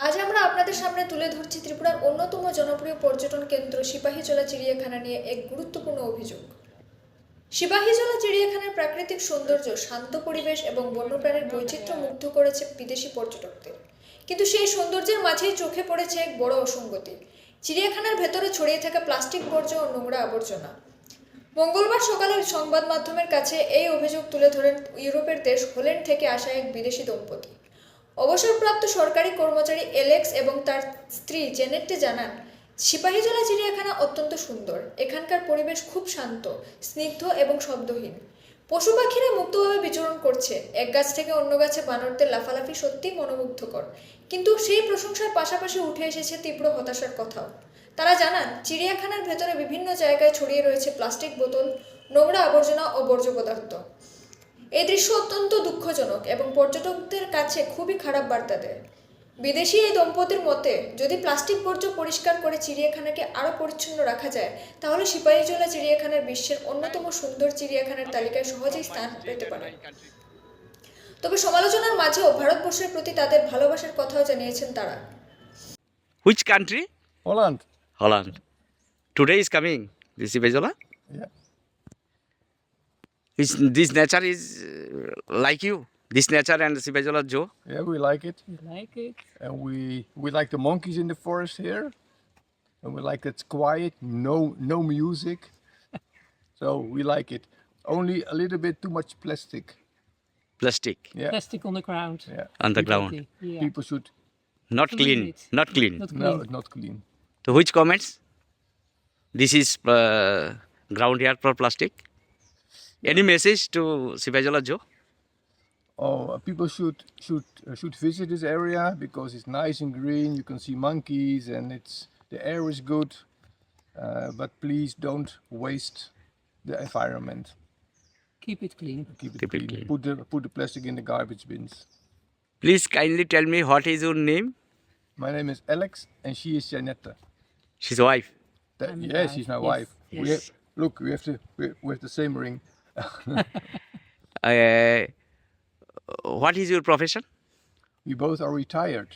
আজ আমরা আপনাদের সামনে তুলে ধরছি ত্রিপুরার অন্যতম জনপ্রিয় পর্যটন কেন্দ্র সিপাহীজলা চিড়িয়াখানা নিয়ে এক গুরুত্বপূর্ণ অভিযোগ। সিপাহীজলা চিড়িয়াখানার প্রাকৃতিক সৌন্দর্য, শান্ত পরিবেশ এবং বন্যপ্রাণীর বৈচিত্র্য মুগ্ধ করেছে বিদেশি পর্যটকদের। কিন্তু সেই সৌন্দর্যের মাঝেই চোখে পড়েছে এক বড় অসঙ্গতি। চিড়িয়াখানার ভেতরে ছড়িয়ে থাকা প্লাস্টিক বর্জ্য ও নোংরা আবর্জনা। মঙ্গলবার সকালে সংবাদ মাধ্যমের কাছে এই অভিযোগ তুলে ধরেন ইউরোপের দেশ হোল্যান্ড থেকে আসা এক বিদেশি দম্পতি। অবসরপ্রাপ্ত সরকারি কর্মচারী এলেক্স এবং তার স্ত্রী জেনেটে জানান, সিপাহীজলা চিড়িয়াখানা অত্যন্ত সুন্দর। এখানকার পরিবেশ খুব শান্ত, স্নিগ্ধ এবং শব্দহীন। পশু পাখিরা মুক্তভাবে বিচরণ করছে। এক গাছ থেকে অন্য গাছে বানরদের লাফালাফি সত্যিই মনোমুগ্ধকর। কিন্তু সেই প্রশংসার পাশাপাশি উঠে এসেছে তীব্র হতাশার কথাও। তারা জানান, চিড়িয়াখানার ভেতরে বিভিন্ন জায়গায় ছড়িয়ে রয়েছে প্লাস্টিক বোতল, নোংরা আবর্জনা ও বর্জ্য পদার্থ। এই দৃশ্য অত্যন্ত দুঃখজনক এবং পর্যটকদের কাছে খুবই খারাপ বার্তা দেয়। বিদেশি এই দম্পতির মতে, যদি প্লাস্টিক বর্জ্য পরিষ্কার করে চিড়িয়াখানাকে আরও পরিচ্ছন্ন রাখা যায়, তাহলে সিপাহীজলা চিড়িয়াখানার বিশ্বের অন্যতম সুন্দর চিড়িয়াখানার তালিকায় সহজেই স্থান পেতে পারে। তবে সমালোচনার মাঝেও ভারতবর্ষের প্রতি তাদের ভালোবাসার কথাও জানিয়েছেন তারা। Which country? Holland. Holland. Today is coming, this Sipahijola. Yeah. This nature is like you. This nature and Sipahijola Joe. Yeah, we like it. You like it? And we like the monkeys in the forest here. And we like it's quiet, no music. So we like it. Only a little bit too much plastic. Plastic Yeah. Plastic on the ground. Yeah. on the ground. Yeah. People should Not clean. Clean it. Not clean. Not no, clean. not clean. So which comments? This is ground here for plastic. Any message to Sipahijola Joe? Oh, people should visit this area because it's nice and green. You can see monkeys and the air is good. But please don't waste the environment. Keep it clean. Keep it Keep it clean. clean. Put the plastic in the garbage bins. Please kindly tell me what is your name? My name is Alex and she is Janetta. She's wife. I'm the Yes, wife. she's my Yes, wife. yes. Look, we have the same ring. What is your profession? We both are retired.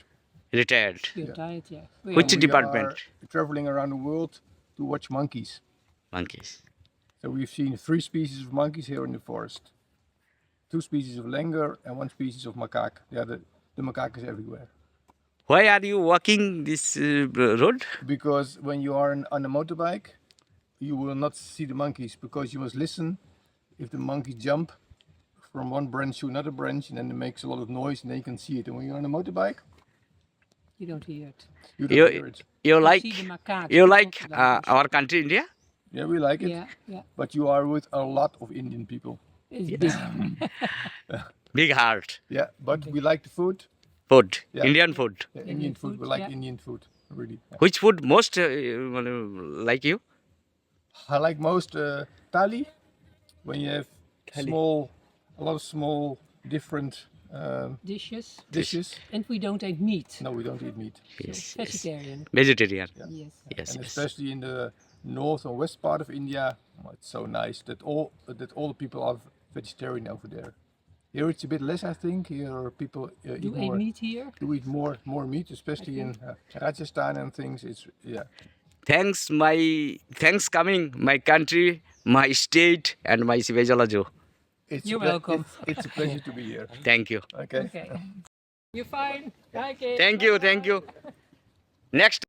Retired. You're Yeah. tired, yeah. Which We department? are traveling around the world to watch monkeys. Monkeys. So we've seen 3 species of monkeys here in the forest. 2 species of langur and 1 species of macaque. The macaque is everywhere. Why are you walking this road? Because when you are on a motorbike, you will not see the monkeys because you must listen if the monkeys jump from one branch to another branch and then it makes a lot of noise and then you can see it. And when you're on a motorbike, You don't hear it. you don't hear it. You You like see the macaques, you but like not the others. our country India? Yeah, we like it. Yeah, yeah. But you are with a lot of Indian people. It's big. Big heart. Yeah, but we like the food. Food. Yeah. Indian food. Yeah, Indian food. We like yeah. Indian food, really. Yeah. Which food most like you? I like most thali, when you have a lot of small, different Dishes. dishes. And we don't eat meat. No, we don't eat meat. Yes. So vegetarian. Vegetarian. Yes. Yes. And Yes. especially in the north or west part of India, it's so nice that all the people are vegetarian over there. Here it's a bit less, I think. Here people Do eat eat more. meat here? Do eat more meat, especially in Rajasthan and things. It's yeah. Thanks coming my country, my state, and my Sipahijola Joe. You're welcome. It's a pleasure to be here. Thank you. Okay. Okay. You're fine. Like it. Thank you. Thank you. Next.